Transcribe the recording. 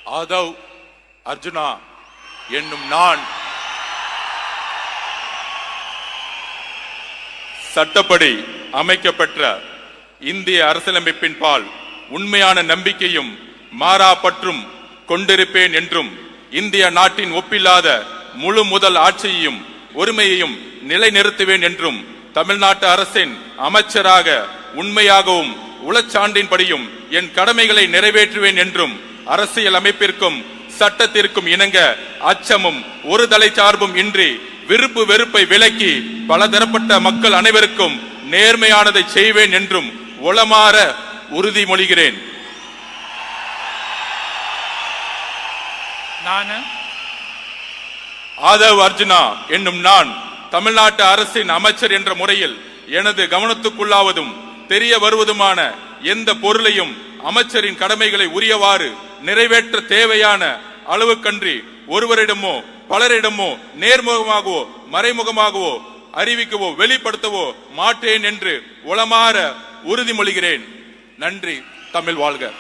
ஆதவ் அர்ஜுனா என்னும் நான் சட்டப்படி அமைக்கப்பெற்ற இந்திய அரசியலமைப்பின் பால் உண்மையான நம்பிக்கையும் மாறா பற்றும் கொண்டிருப்பேன் என்றும் இந்திய நாட்டின் ஒப்பில்லாத முழு முதல் ஆட்சியையும் ஒருமையையும் நிலைநிறுத்துவேன் என்றும் தமிழ்நாட்டு அரசின் அமைச்சராக உண்மையாகவும் உளச்சான்றின்படியும் என் கடமைகளை நிறைவேற்றுவேன் என்றும் அரசியல் அமைப்பிற்கும் சட்டத்திற்கும் இணங்க அச்சமும் ஒரு தலை சார்பும் இன்றி விருப்பு வெறுப்பை விலக்கி பலதரப்பட்ட மக்கள் அனைவருக்கும் நேர்மையானதை செய்வேன் என்றும் உளமாற உறுதிமொழிகிறேன். ஆதவ் அர்ஜுனா என்னும் நான் தமிழ்நாட்டு அரசின் அமைச்சர் என்ற முறையில் எனது கவனத்துக்குள்ளாவதும் தெரிய வருவதுமான எந்த பொருளையும் அமைச்சரின் கடமைகளை உரியவாறு நிறைவேற்ற தேவையான அளவுக்கன்றி ஒருவரிடமோ பலரிடமோ நேர்முகமாகவோ மறைமுகமாகவோ அறிவிக்கவோ வெளிப்படுத்தவோ மாட்டேன் என்று உளமாற உறுதிமொழிகிறேன். நன்றி. தமிழ் வாழ்க.